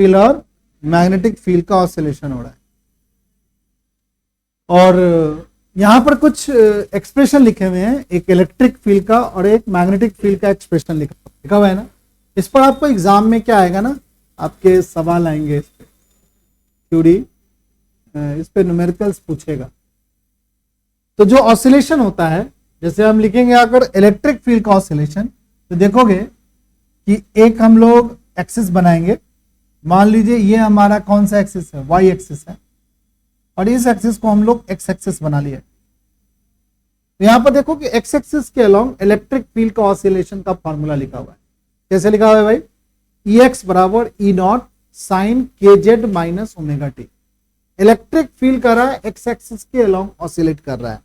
Field और magnetic field का oscillation हो रहा है। और यहां पर कुछ एक्सप्रेशन लिखे हुए हैं, एक इलेक्ट्रिक फील्ड का और एक मैग्नेटिक फील्ड का एक्सप्रेशन लिखा हुआ है ना। इस पर आपको एग्जाम में क्या आएगा ना, आपके सवाल आएंगे इस पे, थ्योरी इस पे न्यूमेरिकल्स पूछेगा। तो जो ऑसिलेशन होता है, जैसे हम लिखेंगे अगर इलेक्ट्रिक फील्ड का ऑसिलेशन, तो देखोगे कि एक हम लोग एक्सिस बनाएंगे, मान लीजिए ये हमारा कौन सा एक्सिस है, वाई एक्सिस है, और इस एक्सिस को हम लोग एक्स एक्सिस बना लिया। तो यहां पर देखो कि एक्स एक्सिस के अलोंग इलेक्ट्रिक फील्ड का ऑसिलेशन का फॉर्मूला लिखा हुआ है। कैसे लिखा हुआ है भाई, ई एक्स बराबर ई नॉट साइन के Z minus omega T. Electric field कर रहा है, एक्स एक्सिस के अलोंग ऑसिलेट कर रहा है,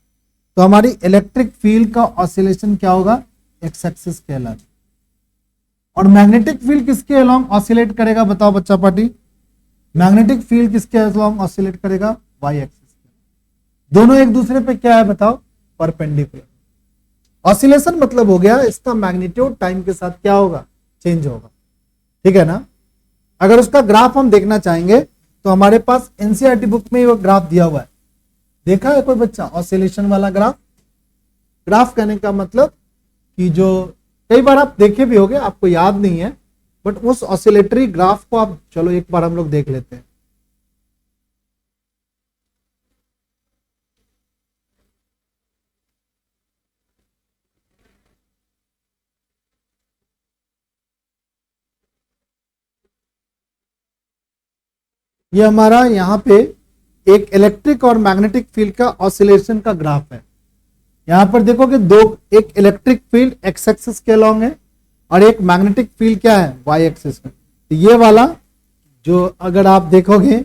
तो हमारी इलेक्ट्रिक फील्ड का ऑसिलेशन क्या होगा, एक्स एक्सिस के अलोंग। और मैग्नेटिक फील्ड किसके अलोंग ऑसिलेट करेगा, बताओ बच्चा पार्टी। मैग्नेटिक फील्ड किसके अलोंग ऑसिलेट करेगा, वाई एक्सिस। दोनों एक दूसरे पे क्या है बताओ, परपेंडिकुलर। ऑसिलेशन मतलब हो गया इसका मैग्नीट्यूड टाइम के साथ क्या होगा, चेंज होगा, ठीक है ना। अगर उसका ग्राफ हम देखना चाहेंगे तो हमारे पास एनसीईआरटी बुक में वो ग्राफ दिया हुआ है, देखा है कोई बच्चा ऑसिलेशन वाला ग्राफ। ग्राफ कहने का मतलब कि जो कई बार आप देखे भी होंगे, आपको याद नहीं है, बट उस ऑसिलेटरी ग्राफ को आप चलो एक बार हम लोग देख लेते हैं। ये हमारा यहाँ पे एक इलेक्ट्रिक और मैग्नेटिक फील्ड का ऑसिलेशन का ग्राफ है। यहां पर देखो कि दो, एक इलेक्ट्रिक फील्ड एक्स एक्सिस के अलोंग है और एक मैग्नेटिक फील्ड क्या है, वाई एक्सिस में। तो ये वाला जो अगर आप देखोगे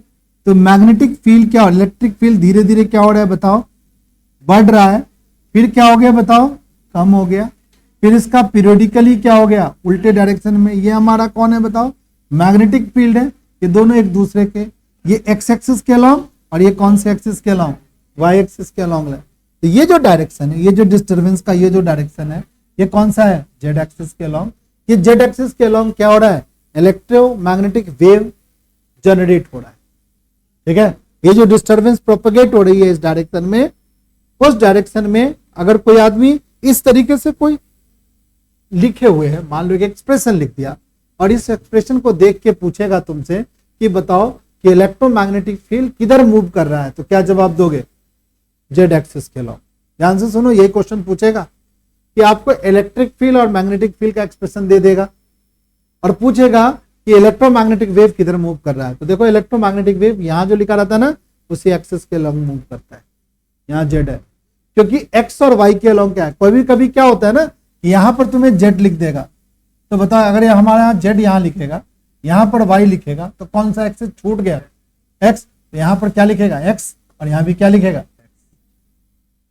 तो मैग्नेटिक फील्ड क्या, इलेक्ट्रिक फील्ड धीरे धीरे क्या हो रहा है बताओ, बढ़ रहा है। फिर क्या हो गया बताओ, कम हो गया। फिर इसका पीरियोडिकली क्या हो गया, उल्टे डायरेक्शन में। ये हमारा कौन है बताओ, मैग्नेटिक फील्ड है। ये दोनों एक दूसरे के, ये एक्स एक्सिस के अलोंग और ये कौन से एक्सिस के अलोंग, वाई एक्सिस के अलोंग है। तो ये जो डायरेक्शन है, ये जो डिस्टर्बेंस का ये जो डायरेक्शन है, ये कौन सा है, जेड एक्सिस के अलोंग। ये जेड एक्सिस के अलोंग क्या हो रहा है, इलेक्ट्रोमैग्नेटिक वेव जनरेट हो रहा है, ठीक है। ये जो डिस्टर्बेंस प्रोपेगेट हो रही है इस डायरेक्शन में, उस डायरेक्शन में अगर कोई आदमी इस तरीके से कोई लिखे हुए है, मान लो एक एक्सप्रेशन लिख दिया, और इस एक्सप्रेशन को देख के पूछेगा तुमसे कि बताओ कि इलेक्ट्रोमैग्नेटिक फील्ड किधर मूव कर रहा है, तो क्या जवाब दोगे, जेड एक्सिस के अलोंग। ध्यान से सुनो, यही क्वेश्चन पूछेगा कि आपको इलेक्ट्रिक फील्ड और मैग्नेटिक फील्ड का एक्सप्रेशन दे देगा और पूछेगा कि इलेक्ट्रोमैग्नेटिक वेव किधर मूव कर रहा है। तो देखो इलेक्ट्रोमैग्नेटिक वेव यहां जो लिखा रहता है ना, उसी एक्सिस के अलोंग मूव करता है, यहाँ जेड है, क्योंकि एक्स और वाई के अलोंग क्या है। कोई भी कभी क्या होता है ना, यहां पर तुम्हें जेड लिख देगा, तो बताओ अगर हमारे यहाँ जेड यहाँ लिखेगा, यहां पर वाई लिखेगा, तो कौन सा एक्सिस छूट गया, एक्स। तो यहां पर क्या लिखेगा, एक्स, और यहां भी क्या लिखेगा,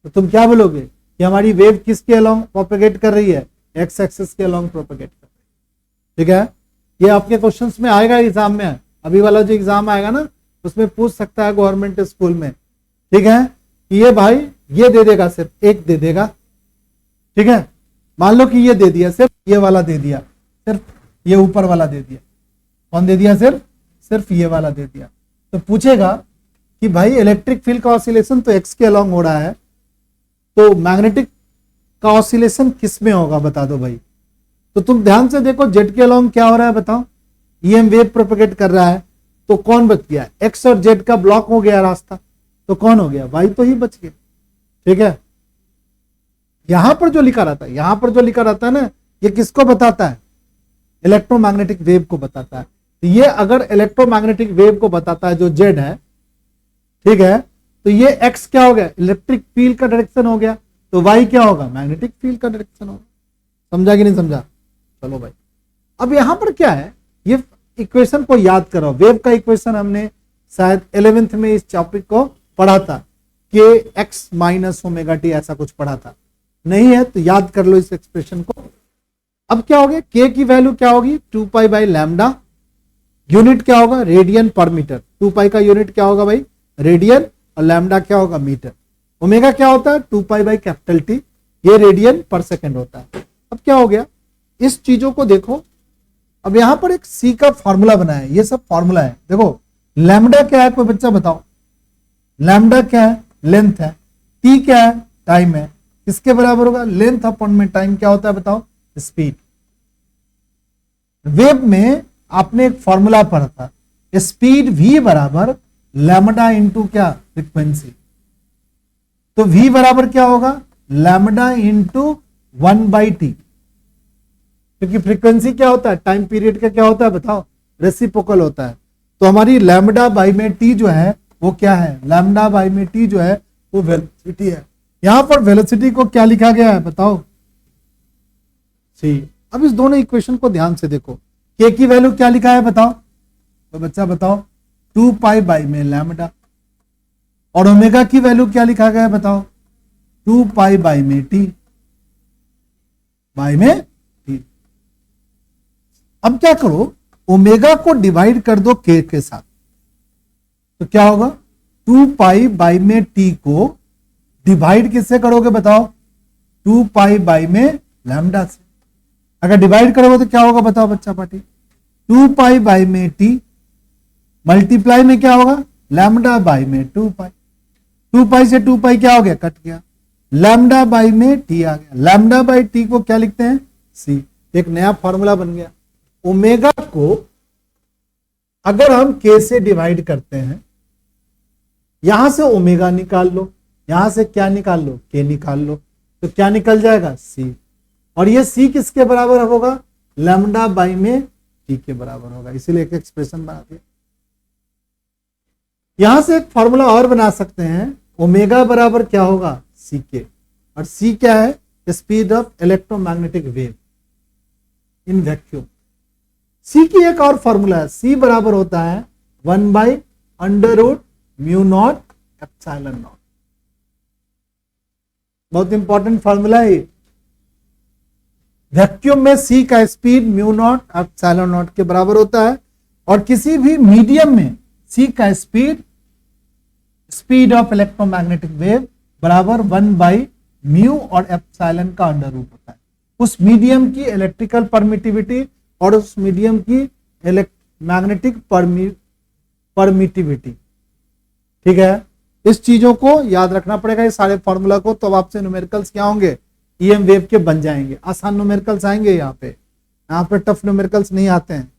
तो तुम क्या बोलोगे कि हमारी वेव किसके अलोंग प्रोपेगेट कर रही है, एक्स एक्सिस के अलोंग प्रोपेगेट कर रही है, ठीक है। ये आपके क्वेश्चंस में आएगा एग्जाम में, अभी वाला जो एग्जाम आएगा ना उसमें पूछ सकता है गवर्नमेंट स्कूल में, ठीक है। ये भाई ये दे देगा, सिर्फ एक दे देगा, ठीक है। मान लो कि ये दे दिया, सिर्फ ये वाला दे दिया, सिर्फ ये ऊपर वाला दे दिया, कौन दे दिया, सिर्फ ये वाला दे दिया। तो पूछेगा कि भाई इलेक्ट्रिक फील्ड का ऑसिलेशन तो एक्स के अलोंग हो रहा है, तो मैग्नेटिक का ऑसिलेशन किस में होगा बता दो भाई। तो तुम ध्यान से देखो, जेड के अलोंग क्या हो रहा है बताओ, ईएम वेव प्रोपेगेट कर रहा है, तो कौन बच गया, एक्स और जेड का ब्लॉक हो गया रास्ता, तो कौन हो गया, वाई तो ही बच गया, ठीक है। यहां पर जो लिखा रहता है, यहां पर जो लिखा रहता है ना, ये किसको बताता है, इलेक्ट्रोमैग्नेटिक वेव को बताता है। तो ये अगर इलेक्ट्रोमैग्नेटिक वेव को बताता है जो जेड है, ठीक है, तो ये एक्स क्या हो गया, इलेक्ट्रिक फील्ड का डायरेक्शन हो गया, तो वाई क्या होगा, मैग्नेटिक फील्ड का डायरेक्शन होगा। समझा कि नहीं समझा, चलो भाई। अब यहां पर क्या है, ये इक्वेशन को याद करो, वेव का इक्वेशन हमने शायद 11th में इस टॉपिक को पढ़ा था, के एक्स माइनस ओमेगा टी, ऐसा कुछ पढ़ा था, नहीं है तो याद कर लो इस एक्सप्रेशन को। अब क्या हो गया, के की वैल्यू क्या होगी, 2 पाई बाई लैम्डा, यूनिट क्या होगा, रेडियन पर मीटर। 2 पाई का यूनिट क्या होगा भाई, रेडियन, और लैम्डा क्या होगा, मीटर। ओमेगा क्या होता है, 2 पाई बाई कैपिटल टी, ये रेडियन पर सेकंड होता है। अब क्या हो गया, इस चीजों को देखो, अब यहां पर एक सी का फॉर्मूला बना है, ये सब फॉर्मूला है। देखो लैम्डा क्या है, कोई बच्चा बताओ। लैम्डा क्या है, लेंथ है। टी क्या है, टाइम है। किसके बराबर होगा, लेंथ अपॉन में टाइम क्या होता है बताओ, स्पीड। वेव में आपने एक फॉर्मूला पढ़ा था, स्पीड v बराबर लैम्डा इंटू क्या, फ्रीक्वेंसी। तो v बराबर क्या होगा, लैम्डा इंटू 1/t, क्योंकि फ्रीक्वेंसी क्या होता है, टाइम पीरियड का क्या होता है बताओ, रेसिप्रोकल होता है। तो हमारी लैम्डा बाई में टी जो है वो क्या है, लैम्डा बाई में टी जो है वो वेलोसिटी है। यहां पर वेलोसिटी को क्या लिखा गया है बताओ, सी। अब इस दोनों इक्वेशन को ध्यान से देखो, के की वैल्यू क्या लिखा है बताओ, तो बच्चा बताओ 2 पाई बाई में लैम्डा, और ओमेगा की वैल्यू क्या लिखा गया है बताओ, 2 पाई बाई में टी, बाई में टी। अब क्या करो, ओमेगा को डिवाइड कर दो के साथ, तो क्या होगा, 2 पाई बाई में टी को डिवाइड किससे करोगे बताओ, 2 पाई बाई में लैम्डा से। अगर डिवाइड करोगे तो क्या होगा बताओ बच्चा पार्टी, 2 पाई बाई में टी मल्टीप्लाई में क्या होगा, लैम्डा बाई में 2 पाई। 2 पाई से 2 पाई क्या हो गया, कट गया, लैम्डा बाई में टी आ गया। लैम्डा बाई टी को क्या लिखते हैं, सी। एक नया फॉर्मूला बन गया। ओमेगा को अगर हम के से डिवाइड करते हैं, यहां से ओमेगा निकाल लो, यहां से क्या निकाल लो, के निकाल लो, तो क्या निकल जाएगा, सी। और ये सी किसके बराबर होगा, लैम्डा बाई में टी के बराबर होगा, इसीलिए एक एक्सप्रेशन बना दिया। यहां से एक फॉर्मूला और बना सकते हैं, ओमेगा बराबर क्या होगा, सी के, और सी क्या है, speed of electromagnetic wave in vacuum. C की एक और फॉर्मूला है, सी बराबर होता है 1/√μ0 एप्सिलॉन नॉट। बहुत इंपॉर्टेंट फॉर्मूला है। वैक्यूम में सी का स्पीड μ0 एप्सिलॉन नॉट के बराबर होता है, और किसी भी मीडियम में सी का स्पीड ऑफ इलेक्ट्रोमैग्नेटिक वेव बराबर 1/μ और एप्सिलॉन का अंडर रूट होता है। उस मीडियम की इलेक्ट्रिकल परमिटिविटी और उस मीडियम की मैग्नेटिक परमिटिविटी, ठीक है। इस चीजों को याद रखना पड़ेगा, ये सारे फॉर्मूला को, तो आपसे न्यूमेरिकल्स क्या होंगे, ईएम वेव के बन जाएंगे। आसान न्यूमेरिकल्स आएंगे, यहाँ पे टफ न्यूमेरिकल्स नहीं आते हैं।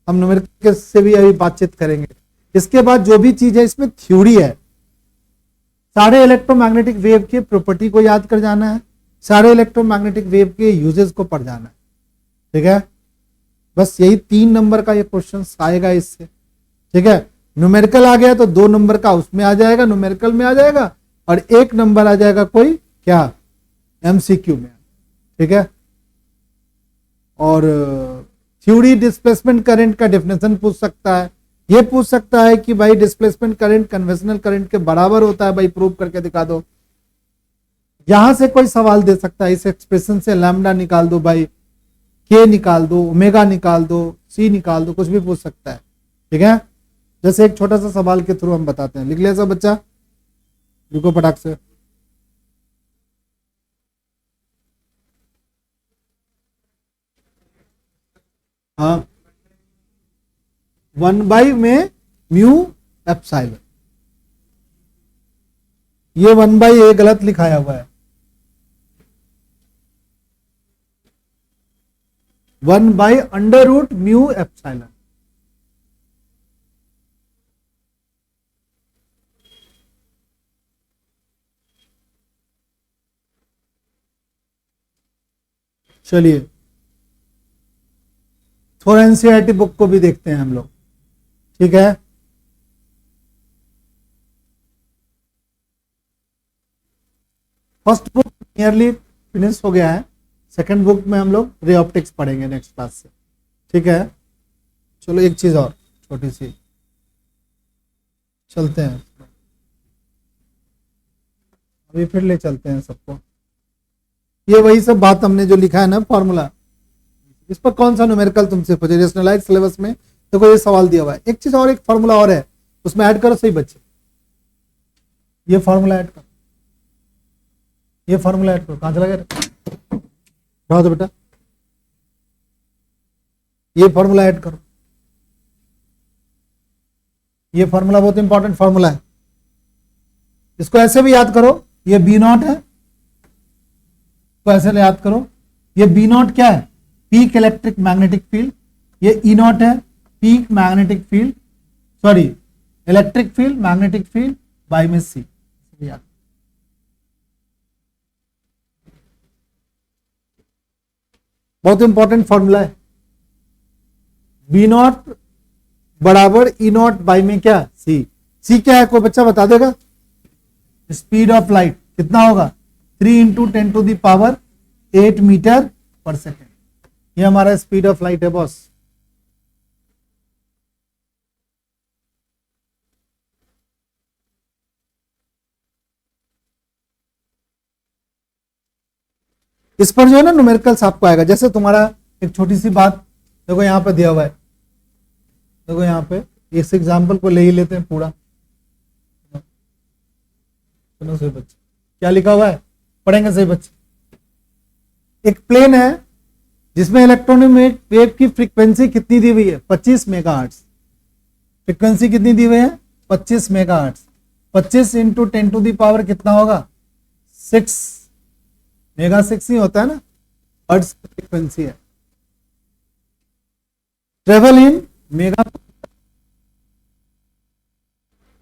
हम न्यूमेरिकल्स से भी अभी बातचीत करेंगे। इसके बाद जो भी चीज है इसमें थ्योरी है, सारे इलेक्ट्रोमैग्नेटिक वेव के प्रॉपर्टी को याद कर जाना है, सारे इलेक्ट्रोमैग्नेटिक वेव के यूजेस को पढ़ जाना है, ठीक है। बस यही 3 नंबर का ये क्वेश्चन आएगा इससे, ठीक है। न्यूमेरिकल आ गया तो 2 नंबर का उसमें आ जाएगा, न्यूमेरिकल में आ जाएगा, और 1 नंबर आ जाएगा कोई क्या, एमसीक्यू में, ठीक है। और थ्योरी डिस्प्लेसमेंट करंट का डेफिनेशन पूछ सकता है, ये पूछ सकता है कि भाई डिस्प्लेसमेंट करंट कन्वेंशनल करंट के बराबर होता है, भाई प्रूव करके दिखा दो। यहां से कोई सवाल दे सकता है, इस एक्सप्रेशन से लैम्डा निकाल दो भाई, के निकाल दो, ओमेगा निकाल दो, सी निकाल दो, कुछ भी पूछ सकता है, ठीक है। जैसे एक छोटा सा सवाल के थ्रू हम बताते हैं, लिख लिया सब बच्चा, रुको पटाख से। हाँ, 1/μ एप्सिलॉन, ये 1/a गलत लिखाया हुआ है, 1/√μ एप्सिलॉन। चलिए थोड़ा एनसीईआरटी बुक को भी देखते हैं हम लोग, ठीक है। फर्स्ट बुक नियरली फिनिश हो गया है, सेकंड बुक में हम लोग रे ऑप्टिक्स पढ़ेंगे नेक्स्ट क्लास से, ठीक है। चलो एक चीज और छोटी सी, चलते हैं अभी फिर ले चलते हैं सबको। ये वही सब बात हमने जो लिखा है ना फॉर्मूला, इस पर कौन सा न्यूमेरिकल तुमसे पूछे, रेशनलाइज सिलेबस में देखो ये सवाल दिया हुआ है। एक चीज और, एक फॉर्मूला और है, उसमें ऐड करो सही बच्चे, ये फॉर्मूला ऐड करो, ये फॉर्मूला ऐड करो। कहां चला गया, रहा तो बेटा, ये फॉर्मूला ऐड करो, ये फॉर्मूला बहुत इंपॉर्टेंट फॉर्मूला है, इसको ऐसे भी याद करो, ये बी नॉट है, तो ऐसे याद करो, ये बी नॉट क्या है, पीक इलेक्ट्रिक मैग्नेटिक फील्ड, ये ई नॉट है peak magnetic field, sorry electric field magnetic field by में सी, याद बहुत इंपॉर्टेंट फॉर्मूला है। बी नॉट बराबर ई नॉट बाई में क्या, सी, सी क्या है कोई बच्चा बता देगा, स्पीड ऑफ लाइट कितना होगा 3 into 10 to the power 8 metre per second, ये हमारा स्पीड ऑफ लाइट है बॉस। इस पर जो है ना न्यूमेरिकल्स आपको आएगा, जैसे तुम्हारा एक छोटी सी बात देखो यहां पे दिया हुआ है, देखो यहां पे इस एग्जांपल को ले ही लेते हैं पूरा, सुनो सही बच्चे क्या लिखा हुआ है, पढ़ेंगे सही बच्चे। एक प्लेन है जिसमें इलेक्ट्रोनिक वेव की फ्रीक्वेंसी कितनी दी हुई है 25 मेगाहर्ट्ज, फ्रीक्वेंसी कितनी दी हुई है 25 megahertz, 25 into 10 to the power कितना होगा 6 मेगा 6 ही होता है ना, हर्ट्ज फ्रीक्वेंसी है, ट्रेवल इन मेगा,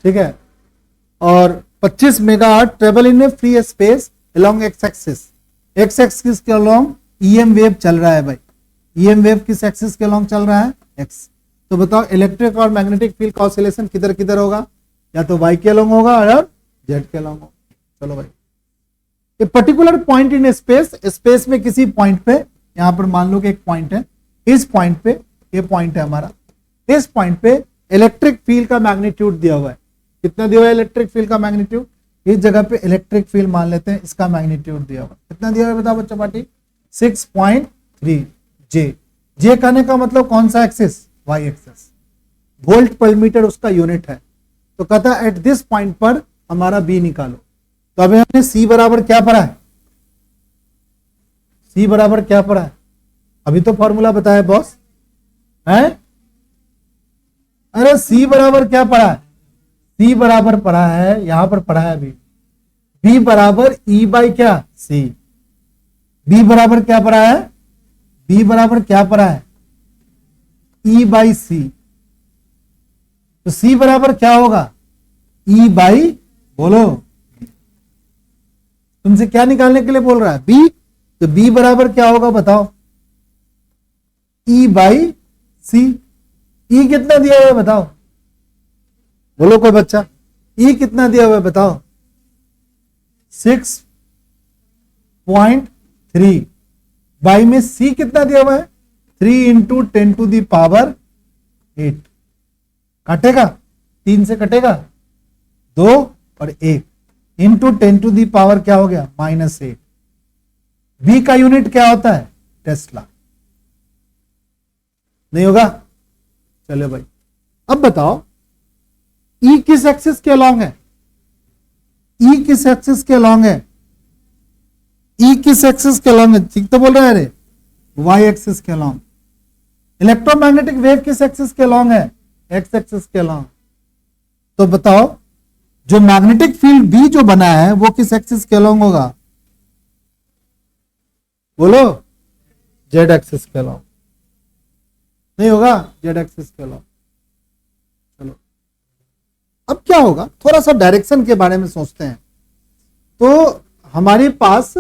ठीक है, और 25 megahertz travel in free space along x axis, x axis के अलोंग ईएम वेव चल रहा है भाई, ईएम वेव किस एक्सिस के अलोंग चल रहा है एक्स, तो बताओ इलेक्ट्रिक और मैग्नेटिक फील्ड का ऑसिलेशन किधर किधर होगा, या तो वाई के अलोंग होगा और जेड के अलोंग होगा। चलो भाई, a particular point in space, space में किसी पॉइंट पे, यहां पर मान लो कि एक पॉइंट है, इस पॉइंट पे, ये पॉइंट है हमारा, इस पॉइंट पे इलेक्ट्रिक फील्ड का मैग्नीट्यूड दिया हुआ है, कितना दिया हुआ है इलेक्ट्रिक फील्ड का मैग्नीट्यूड, इस जगह पे इलेक्ट्रिक फील्ड मान लेते हैं, इसका मैग्नीट्यूड दिया हुआ कितना दिया हुआ है बताओ बच्चों पार्टी 6.3 जे, जे कहने का मतलब कौन सा axis, Y axis, volt per metre उसका यूनिट है, तो कहता है एट दिस पॉइंट पर हमारा बी निकालो, तो अभी हमने सी बराबर क्या पढ़ा है, सी बराबर क्या पढ़ा है, अभी तो फॉर्मूला बताया बॉस है, अरे सी बराबर क्या पढ़ा है, सी बराबर पढ़ा है, यहां पर पढ़ा है अभी, बी बराबर ई बाई क्या सी, बी बराबर क्या पढ़ा है, बी बराबर क्या पढ़ा है ई बाई सी, तो सी बराबर क्या होगा ई बाई, बोलो तुमसे क्या निकालने के लिए बोल रहा है बी, तो बी बराबर क्या होगा बताओ ई बाई सी, ई कितना दिया हुआ है बताओ, बोलो कोई बच्चा ई कितना दिया हुआ है बताओ 6.3, बाई में सी कितना दिया हुआ है 3 इंटू 10 टू दी पावर 8, काटेगा 3 से कटेगा 2 और 1 इंटू 10 टू दी पावर क्या हो गया -8, बी का यूनिट क्या होता है टेस्ला, नहीं होगा, चलो भाई अब बताओ ई किस एक्सिस के अलोंग है, ई किस एक्सिस के अलोंग है, ई किस एक्सिस के अलोंग है, ठीक तो बोल रहे हैं अरे वाई एक्सिस के अलोंग, इलेक्ट्रोमैग्नेटिक वेव किस एक्सिस के अलोंग है एक्स एक्सिस के अलोंग, तो बताओ जो मैग्नेटिक फील्ड बी जो बना है वो किस एक्सिस के अलोंग होगा, बोलो जेड एक्सिस के अलोंग, नहीं होगा जेड एक्सिस के अलोंग। चलो अब क्या होगा, थोड़ा सा डायरेक्शन के बारे में सोचते हैं, तो हमारे पास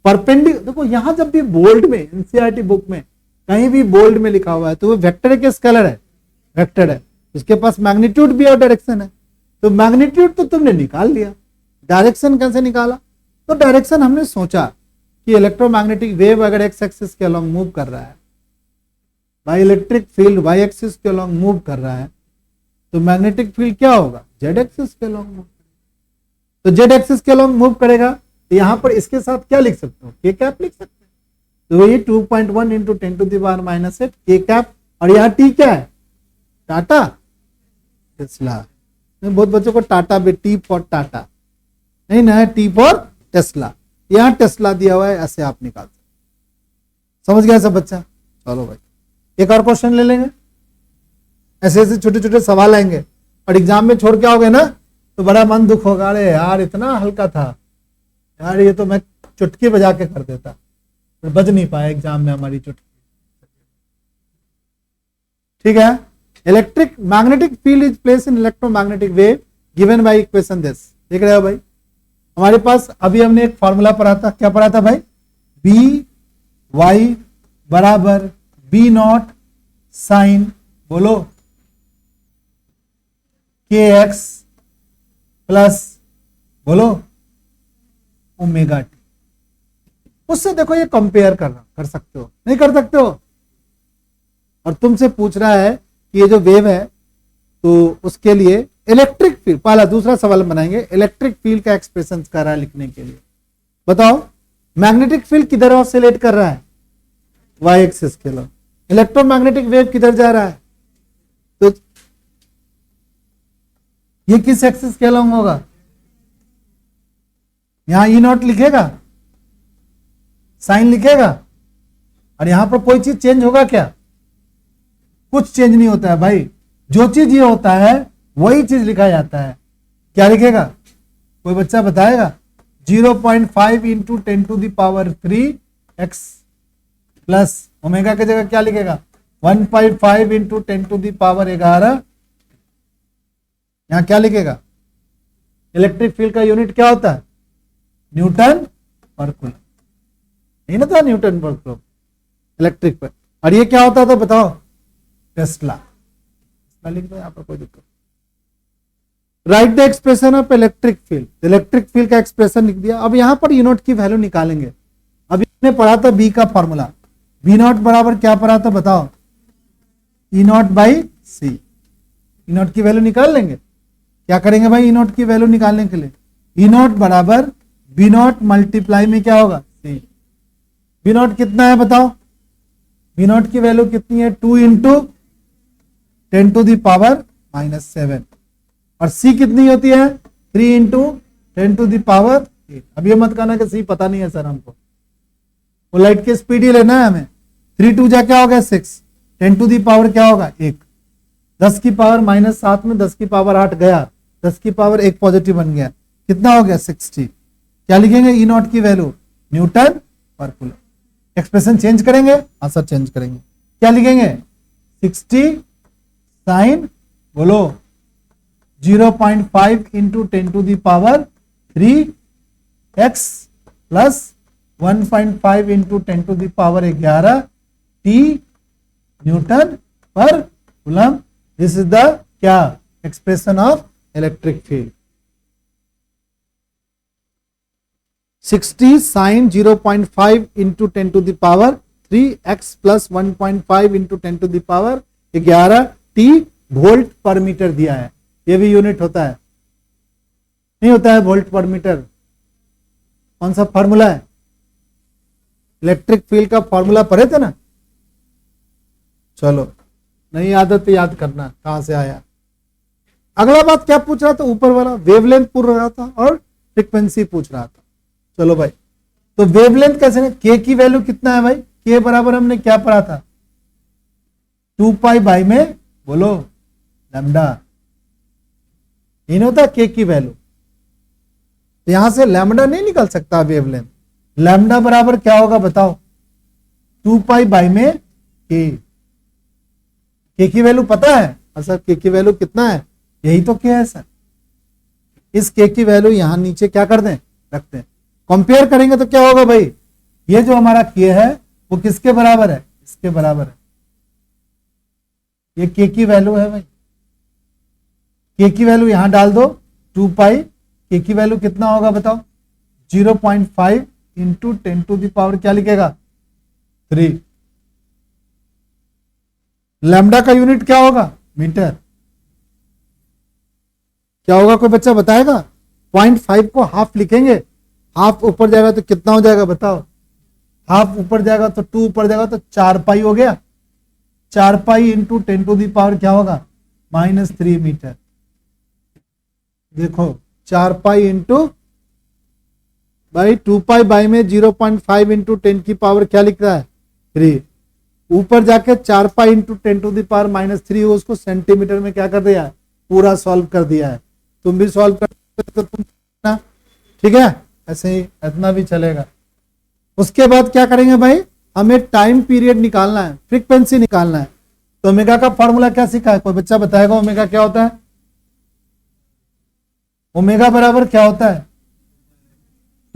परपेंडिकुलर, देखो यहां जब भी बोल्ड में एनसीईआरटी बुक में कहीं भी बोल्ड में लिखा हुआ है तो वो वेक्टर है कि स्केलर है, वेक्टर है, इसके पास मैग्नीट्यूड भी और डायरेक्शन है, तो मैग्नीट्यूड तो तुमने निकाल लिया, डायरेक्शन कैसे निकाला, तो डायरेक्शन हमने सोचा कि इलेक्ट्रोमैग्नेटिक वेव अगर एक्स एक्सिस के अलोंग मूव कर रहा है, by electric field y axis के अलोंग मूव कर रहा है, तो मैग्नेटिक फील्ड क्या होगा जेड एक्सिस के अलोंग मूव, तो जेड एक्सिस के अलोंग मूव करेगा, तो यहां पर इसके साथ क्या लिख सकते हो के कैप लिख सकते हैं, तो ये 2.1 इंटू 10 टू दी पावर -8 के कैप, और यहाँ टी क्या है टाटा टेस्ला, बहुत बच्चों को टाटा बे टी फॉर टाटा नहीं ना, टी फॉर टेस्ला, यहां टेस्ला दिया हुआ है, ऐसे आप निकाल सकते, समझ गया सब बच्चा, चलो भाई एक और क्वेश्चन ले लेंगे, ऐसे ऐसे छोटे छोटे सवाल आएंगे और एग्जाम में छोड़ के आओगे ना तो बड़ा मन दुख होगा, अरे यार इतना हल्का था यार, ये तो मैं चुटकी बजा के कर देता, पर बज नहीं पाया एग्जाम में हमारी चुटकी। ठीक है, electric magnetic field is place in electromagnetic wave given by equation this. देख रहे हो भाई, हमारे पास अभी हमने एक फॉर्मूला पढ़ा था, क्या पढ़ा था भाई, बी वाई बराबर बी नॉट साइन बोलो के एक्स प्लस बोलो ओमेगा टी। उससे देखो ये कंपेयर कर सकते हो, नहीं कर सकते हो? और तुमसे पूछ रहा है कि ये जो वेव है तो उसके लिए इलेक्ट्रिक फील्ड, पहला दूसरा सवाल बनाएंगे, इलेक्ट्रिक फील्ड का एक्सप्रेशन कर रहा है लिखने के लिए। बताओ मैग्नेटिक फील्ड किधर ऑसिलेट कर रहा है, वाई एक्सिस के लिए। इलेक्ट्रोमैग्नेटिक वेव किधर जा रहा है, तो ये किस एक्सिस के अलॉन्ग होगा, यहां ई नॉट लिखेगा, साइन लिखेगा, और यहां पर कोई चीज चेंज होगा क्या, कुछ चेंज नहीं होता है भाई, जो चीज ये होता है वही चीज लिखा जाता है। क्या लिखेगा, कोई बच्चा बताएगा? 0.5 into 10 to the power 3 x plus omega की जगह क्या लिखेगा, 1.5 इंटू 10 टू द पावर 11। यहां क्या लिखेगा, इलेक्ट्रिक फील्ड का यूनिट क्या होता है, न्यूटन पर कूलम, नहीं ना था न्यूटन पर कूलम इलेक्ट्रिक पर। और ये क्या होता था बताओ, टेस्ला। लिख दो यहां पर, कोई दिक्कत। Right the expression of electric field, electric field का एक्सप्रेशन लिख दिया। अब यहां पर ई नॉट की वैल्यू निकालेंगे। अभी हमने पढ़ा था बी का फॉर्मूला, बी नॉट बराबर क्या पढ़ा था बताओ, E naught by C. E naught की वैल्यू निकाल लेंगे। क्या करेंगे भाई ई नॉट की वैल्यू निकालने के लिए, ई नॉट बराबर बी नॉट मल्टीप्लाई में क्या होगा, सी। बी नॉट कितना है बताओ, बी नॉट की वैल्यू कितनी है, 2 इंटू 10 टू द पावर -7, और सी कितनी होती है, 3 इंटू 10 टू द पावर 8। अब ये मत कहना कि सी पता नहीं है सर हमको, वो लाइट की स्पीड ही लेना है हमें। 3 2 जा क्या हो गया 6, 10 टू द पावर क्या होगा 1, 10 की पावर -7 में 10 की पावर 8 गया, 10 की पावर 1 पॉजिटिव बन गया, कितना हो गया 60। क्या लिखेंगे ई नॉट की value, Newton per coulomb. Expression change करेंगे, हाँ सर चेंज करेंगे। क्या लिखेंगे, 60 साइन बोलो 0.5 into 10 to the power 3 x plus 1.5 into 10 to the power 11 t newton per coulomb. This is the क्या expression of electric field. 60 sine 0.5 into 10 to the power 3 x plus 1.5 into 10 to the power 11 t volt per metre दिया है। ये भी unit होता है, नहीं होता है वोल्ट पर मीटर। कौन सा फॉर्मूला है, इलेक्ट्रिक फील्ड का फॉर्मूला पढ़े थे ना। चलो नहीं आदत याद करना कहां से आया। अगला बात क्या पूछ रहा था, ऊपर वाला वेवलेंथ पूछ रहा था और फ्रीक्वेंसी पूछ रहा था। चलो भाई, तो वेवलेंथ कैसे है, के की वैल्यू कितना है भाई, के बराबर हमने क्या पढ़ा था, 2 पाई बाई में बोलो लैम्डा। इन होता है के की वैल्यू, तो यहां से लैम्डा नहीं निकल सकता वेवलेंथ। लैम्डा बराबर क्या होगा बताओ, 2 पाई बाई में के की वैल्यू पता है, सर के की वैल्यू कितना है, यही तो के है सर। इस के की वैल्यू यहां नीचे क्या कर दें, रखते हैं। कंपेयर करेंगे तो क्या होगा भाई, ये जो हमारा के है वो किसके बराबर है, इसके बराबर है। ये के की वैल्यू है भाई, के की वैल्यू यहां डाल दो 2 पाई, के की वैल्यू कितना होगा बताओ, 0.5 इंटू 10 टू द पावर क्या लिखेगा 3। लैम्डा का यूनिट क्या होगा, मीटर। क्या होगा कोई बच्चा बताएगा, 0.5 को हाफ लिखेंगे, हाफ ऊपर जाएगा तो कितना हो जाएगा बताओ, हाफ ऊपर जाएगा तो 2 ऊपर जाएगा तो 4 पाई हो गया। 4 pi into 10 to the power क्या होगा -3 मीटर। देखो 4 पाई इंटू भाई 2 पाई बाई में 0.5 इंटू 10 की पावर क्या लिख रहा है 3, ऊपर जाके 4 पाई इंटू 10⁻³ हो, उसको सेंटीमीटर में क्या कर दिया है, पूरा सॉल्व कर दिया है। तुम भी सॉल्व कर तो तुम, ठीक है, ऐसे ही इतना भी चलेगा। उसके बाद क्या करेंगे भाई, हमें टाइम पीरियड निकालना है, फ्रीक्वेंसी निकालना है। तो ओमेगा का फॉर्मूला क्या सीखा है, कोई बच्चा बताएगा ओमेगा क्या होता है? ओमेगा बराबर क्या होता है,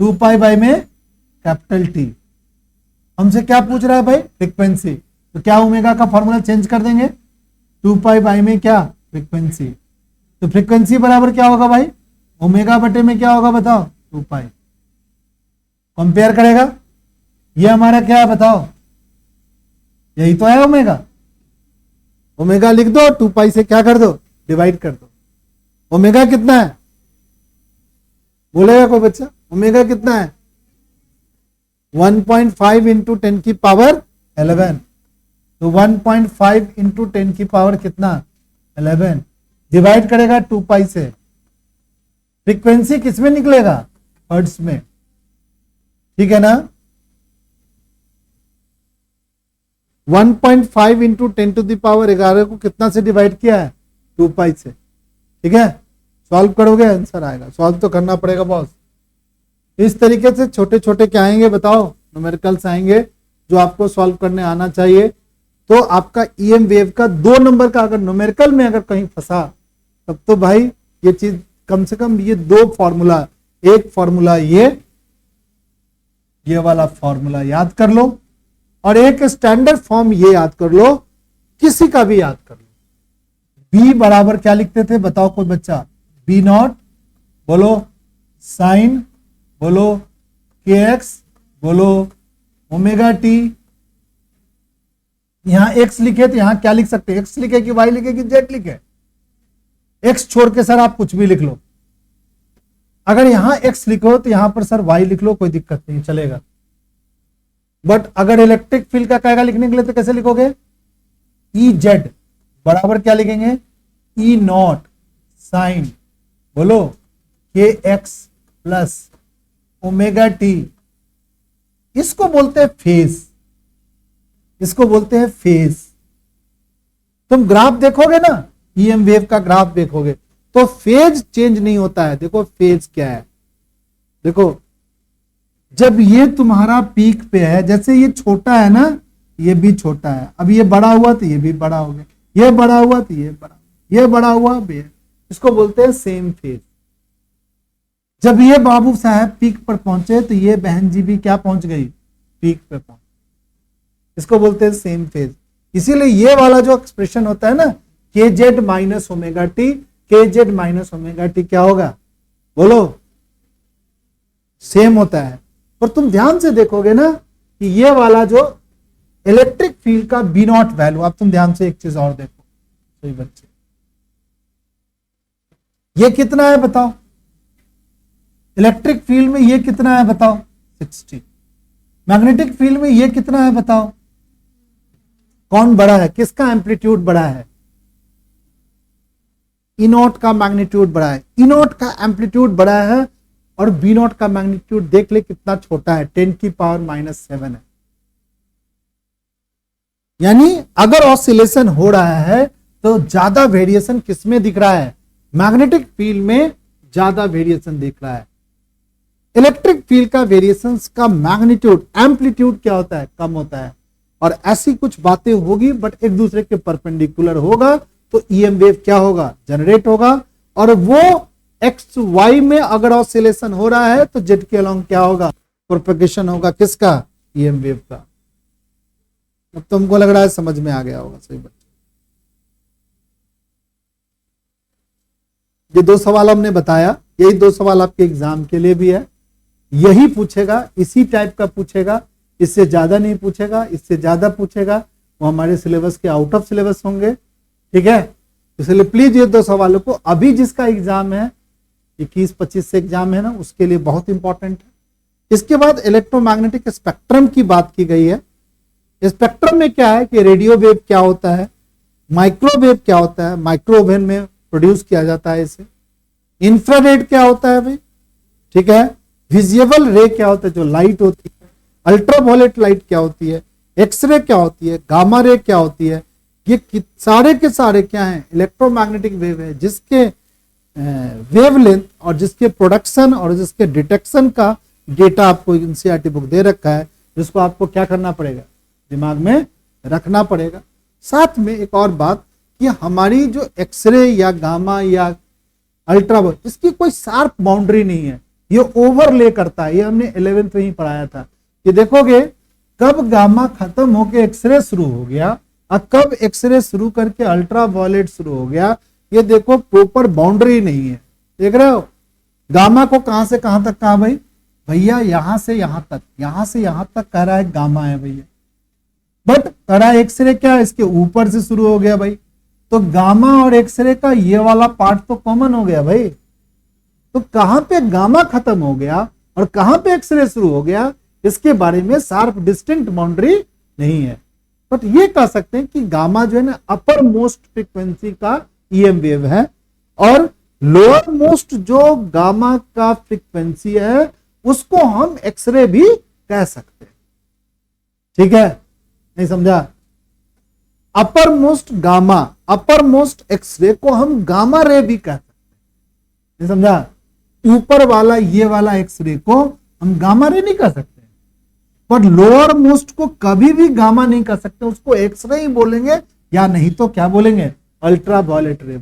2 पाई बाई में कैपिटल टी। हमसे क्या पूछ रहा है भाई, फ्रीक्वेंसी। तो क्या ओमेगा का फॉर्मूला चेंज कर देंगे, 2 पाई बाई में क्या, फ्रीक्वेंसी। तो फ्रीक्वेंसी बराबर क्या होगा भाई, ओमेगा बटे में क्या होगा बताओ, 2 पाई। कंपेयर करेगा, ये हमारा क्या है बताओ, यही तो है ओमेगा। ओमेगा लिख दो, 2 पाई से क्या कर दो, डिवाइड कर दो। ओमेगा कितना है, बोलेगा कोई बच्चा, ओमेगा कितना है, 1.5 इंटू 10⁻11। तो 1.5 इंटू 10⁻, कितना, 11, डिवाइड करेगा 2 पाई से। फ्रीक्वेंसी किसमें निकलेगा, हर्ट्ज में, ठीक है ना। 1.5 इंटू 10⁻11 को कितना से डिवाइड किया है, 2 पाई से, ठीक है। सॉल्व करोगे आंसर आएगा, सॉल्व तो करना पड़ेगा बॉस। इस तरीके से छोटे छोटे क्या आएंगे बताओ, न्यूमेरिकल्स आएंगे जो आपको सॉल्व करने आना चाहिए। तो आपका ईएम वेव का 2 नंबर का अगर न्यूमेरिकल में अगर कहीं फंसा, तब तो भाई ये चीज कम से कम ये 2 फॉर्मूला, एक फॉर्मूला ये वाला फॉर्मूला याद कर लो, और एक स्टैंडर्ड फॉर्म ये याद कर लो, किसी का भी याद कर लो। बी बराबर क्या लिखते थे बताओ कोई बच्चा, बी नॉट, बोलो साइन, बोलो के एक्स, बोलो ओमेगा टी। यहां एक्स लिखे तो यहां क्या लिख सकते, एक्स लिखे कि वाई लिखे कि जेड लिखे, एक्स छोड़ के सर आप कुछ भी लिख लो। अगर यहां एक्स लिखो तो यहां पर सर वाई लिख लो, कोई दिक्कत नहीं, चलेगा। बट अगर इलेक्ट्रिक फील्ड का कायदा लिखने के लिए तो कैसे लिखोगे, ई जेड बराबर क्या लिखेंगे, ई नॉट साइन, बोलो के एक्स प्लस ओमेगा टी। इसको बोलते हैं फेज, इसको बोलते हैं फेज। तुम ग्राफ देखोगे ना, ईएम वेव का ग्राफ देखोगे तो फेज चेंज नहीं होता है। देखो फेज क्या है, देखो जब ये तुम्हारा पीक पे है, जैसे ये छोटा है ना, ये भी छोटा है, अब ये बड़ा हुआ तो ये भी बड़ा हो गया, ये बड़ा हुआ तो ये बड़ा, ये बड़ा हुआ बे, इसको बोलते हैं सेम फेज। जब ये बाबू साहब पीक पर पहुंचे तो ये बहन जी भी क्या पहुंच गई, पीक पे पहुंच, इसको बोलते हैं सेम फेज। इसीलिए ये वाला जो एक्सप्रेशन होता है ना, के जेड माइनस ओमेगा टी, के जेड माइनस ओमेगा टी क्या होगा, बोलो सेम होता है। पर तुम ध्यान से देखोगे ना कि ये वाला जो इलेक्ट्रिक फील्ड का बी नॉट वैल्यू, अब तुम ध्यान से एक चीज और देखो सही बच्चे, ये कितना है बताओ, इलेक्ट्रिक फील्ड में ये कितना है बताओ, 60। मैग्नेटिक फील्ड में ये कितना है बताओ, कौन बड़ा है, किसका एम्पलीट्यूड बड़ा है, ई नॉट का मैग्नीट्यूड बड़ा है, ई नॉट का एम्पलीट्यूड बड़ा है, और बी नॉट का मैग्नीट्यूड देख ले कितना छोटा है, 10⁻⁷ है। यानी अगर ऑसिलेशन हो रहा है तो ज्यादा वेरिएशन किसमें दिख रहा है, मैग्नेटिक फील्ड में ज्यादा वेरिएशन दिख रहा है। इलेक्ट्रिक फील्ड का वेरिएशन का मैग्नीट्यूड, एम्पलीट्यूड क्या होता है, कम होता है। और ऐसी कुछ बातें होगी बट एक दूसरे के परपेंडिकुलर होगा, तो ईएम वेव क्या होगा, जनरेट होगा। और वो एक्स वाई में अगर ऑसिलेशन हो रहा है तो जेड के अलोंग क्या होगा, प्रोपेगेशन होगा, किसका, ईएम वेव का। अब तुमको लग रहा है समझ में आ गया होगा सही बच्चे। ये 2 सवाल हमने बताया, यही 2 सवाल आपके एग्जाम के लिए भी है, यही पूछेगा, इसी टाइप का पूछेगा, इससे ज्यादा नहीं पूछेगा, इससे ज्यादा पूछेगा वो हमारे सिलेबस के आउट ऑफ सिलेबस होंगे, ठीक है। इसलिए प्लीज ये 2 सवालों को, अभी जिसका एग्जाम है 21-25 से एग्जाम है ना, उसके लिए बहुत इंपॉर्टेंट है। इसके बाद इलेक्ट्रोमैग्नेटिक स्पेक्ट्रम की बात की गई है। स्पेक्ट्रम में क्या है कि रेडियो वेव क्या होता है, माइक्रोवेव क्या होता है, माइक्रोवेव में प्रोड्यूस किया जाता है इसे, इंफ्रारेड क्या होता है भाई, ठीक है, विजिबल रे क्या होता है जो लाइट होती है, अल्ट्रावायलेट लाइट क्या होती है, एक्सरे क्या होती है, गामा रे क्या होती है, ये सारे के सारे क्या हैं, इलेक्ट्रोमैग्नेटिक वेव है, जिसके वेवलेंथ और जिसके प्रोडक्शन और जिसके डिटेक्शन का डेटा आपको एनसीईआरटी बुक दे रखा है, जिसको आपको क्या करना पड़ेगा, दिमाग में रखना पड़ेगा। साथ में एक और बात कि हमारी जो एक्सरे या गामा या अल्ट्रावायलेट, इसकी कोई शार्प बाउंड्री नहीं है, ये ओवरले करता है। ये हमने 11th में ही पढ़ाया था कि देखोगे कब गामा खत्म होके एक्सरे शुरू हो गया और कब एक्सरे शुरू करके अल्ट्रावायलेट शुरू हो गया, ये देखो प्रॉपर बाउंड्री नहीं है। देख रहे हो गामा को कहां से कहां तक कहा भाई, भैया यहां से यहां तक, यहां से यहां तक कह रहा है गामा है भैया, बट कह रहा है एक्सरे क्या है, इसके ऊपर से शुरू हो गया भाई। तो गामा और एक्सरे का ये वाला पार्ट तो कॉमन हो गया भाई। तो कहां पे गामा खत्म हो गया और कहां पे एक्सरे शुरू हो गया, इसके बारे में शार्प डिस्टिंक्ट बाउंड्री नहीं है। बट ये कह सकते हैं कि गामा जो है ना अपर मोस्ट फ्रीक्वेंसी का ईएम वेव है और लोअर मोस्ट जो गामा का फ्रीक्वेंसी है उसको हम एक्सरे भी कह सकते हैं। ठीक है, नहीं समझा? Upper most gamma, upper most x-ray को हम गामा रे भी कह सकते हैं। नहीं समझा? ऊपर वाला ये वाला एक्सरे को हम गामा रे नहीं कह सकते, पर लोअर मोस्ट को कभी भी गामा नहीं कह सकते, उसको एक्सरे ही बोलेंगे या नहीं तो क्या बोलेंगे, अल्ट्रावायलेट रे।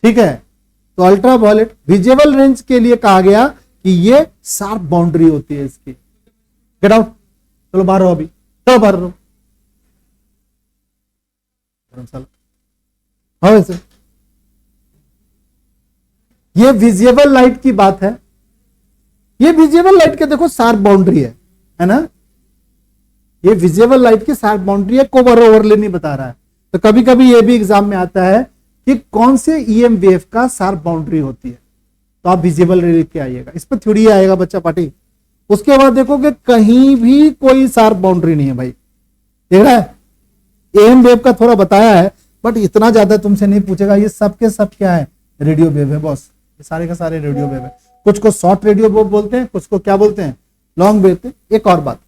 ठीक है, तो अल्ट्रावायलेट विजिबल रेंज के लिए कहा गया कि ये शार्प बाउंड्री होती है इसकी। गेट आउट, चलो बाहर रहो, अभी चलो बाहर रहो। हाँ वैसे ये विजिबल लाइट की बात है। ये विजिबल लाइट के देखो शार्प बाउंड्री है ना, ये विजिबल लाइट की शार्प बाउंड्री है, कोवर ओवरले नहीं बता रहा है। तो कभी कभी ये भी एग्जाम में आता है कि कौन से ईएम वेव का शार्प बाउंड्री होती है, तो आप विजिबल रे लिख के आइएगा, इस पर थ्योरी आएगा बच्चा पार्टी। उसके बाद देखोगे कहीं भी कोई शार्प बाउंड्री नहीं है भाई। देख रहा है, ईएम वेव का थोड़ा बताया है बट इतना ज्यादा तुमसे नहीं पूछेगा। ये सब के सब क्या है, रेडियो वेव है बॉस, ये सारे के सारे रेडियो वेव है। कुछ को शॉर्ट रेडियो वेव बोलते हैं, कुछ को क्या बोलते हैं, लॉन्ग वेव। एक और बात,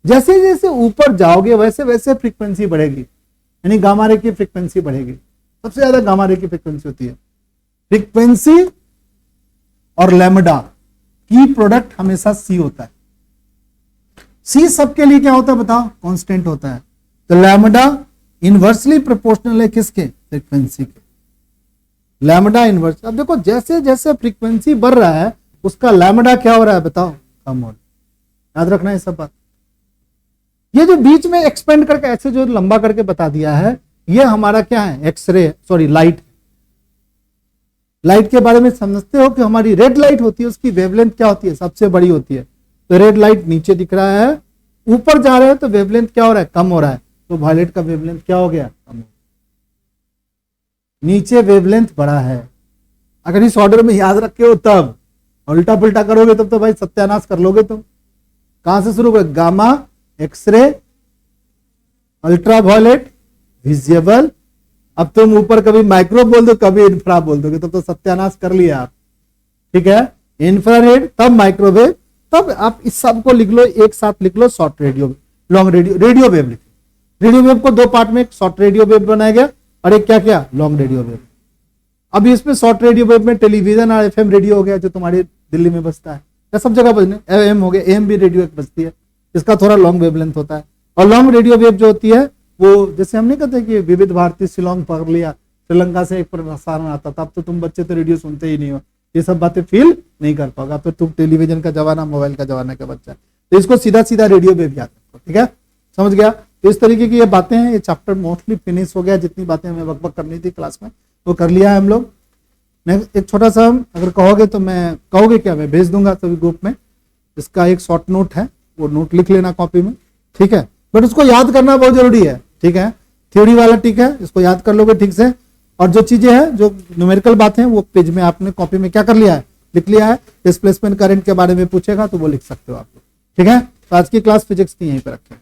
जैसे जैसे ऊपर जाओगे वैसे वैसे फ्रीक्वेंसी बढ़ेगी, यानी गामा रे की फ्रीक्वेंसी बढ़ेगी। सबसे ज्यादा गामा रे की फ्रीक्वेंसी होती है। फ्रीक्वेंसी और लैम्डा की प्रोडक्ट हमेशा सी होता है। सी सबके लिए क्या होता है बताओ, कांस्टेंट होता है। तो लैम्डा इनवर्सली प्रोपोर्शनल है किसके, फ्रीक्वेंसी के। लैम्डा इनवर्स, अब देखो जैसे जैसे फ्रीक्वेंसी बढ़ रहा है उसका लैम्डा क्या हो रहा है बताओ, कम हो रहा है। याद रखना है सब बात। ये जो बीच में एक्सपेंड करके ऐसे जो लंबा करके बता दिया है, ये हमारा क्या है, एक्सरे, सॉरी लाइट। लाइट के बारे में समझते हो कि हमारी रेड लाइट होती है, उसकी वेवलेंथ क्या होती है, सबसे बड़ी होती है। तो रेड लाइट नीचे दिख रहा है, ऊपर जा रहे हैं तो वेवलेंथ क्या हो रहा है, कम हो रहा है। तो वायलेट का वेवलेंथ क्या हो गया, कम हो। नीचे वेवलेंथ बड़ा है। अगर इस ऑर्डर में याद रखे हो तब, उल्टा पुल्टा करोगे तब तो भाई सत्यानाश कर लोगे तुम। कहां से शुरू करोगे, गामा, एक्सरे, अल्ट्रावायलेट, विजिबल। अब तुम ऊपर कभी माइक्रो बोल दो कभी इंफ्रा बोल दोगे तब तो सत्यानाश कर लिया आप। ठीक है, इंफ्रारेड तब माइक्रोवेव, तब आप इस सब को लिख लो, एक साथ लिख लो short radio, long radio, radio wave लिखो। रेडियो वेव को दो पार्ट में, एक शॉर्ट रेडियो वेव बनाया गया और एक क्या क्या, लॉन्ग रेडियो वेव। अब इसमें शॉर्ट रेडियो वेव में टेलीविजन और एफएम रेडियो हो गया जो तुम्हारी दिल्ली में बजता है या सब जगह बजने, एम हो गया, एम भी रेडियो एक बजती है, इसका थोड़ा लॉन्ग वेवलेंथ होता है। और लॉन्ग रेडियो वेव जो होती है वो जैसे हम नहीं कहते कि विविध भारती शिलोंग पकड़ लिया, श्रीलंका से एक प्रसारण आता था, अब तो तुम बच्चे तो रेडियो सुनते ही नहीं हो, ये सब बातें फील नहीं कर पाओगे। अब तो तुम टेलीविजन का जमाना, मोबाइल का जमाना का बच्चा, तो इसको सीधा सीधा रेडियो वेव याद रखो। ठीक है, समझ गया। तो इस तरीके की ये बातें हैं, ये चैप्टर मोस्टली फिनिश हो गया। जितनी बातें हमें बकबक करनी थी क्लास में वो कर लिया है हम लोग। मैं एक छोटा सा, अगर कहोगे तो मैं, कहोगे क्या, मैं भेज दूंगा सभी ग्रुप में, इसका एक शॉर्ट नोट है, वो नोट लिख लेना कॉपी में। ठीक है, बट उसको याद करना बहुत जरूरी है। ठीक है, थ्योरी वाला ठीक है, इसको याद कर लोगे ठीक से। और जो चीजें हैं, जो न्यूमेरिकल बातें हैं, वो पेज में आपने कॉपी में क्या कर लिया है, लिख लिया है। डिस्प्लेसमेंट करंट के बारे में पूछेगा तो वो लिख सकते हो आप लोग। ठीक है, तो आज की क्लास फिजिक्स की यहीं पे रखें।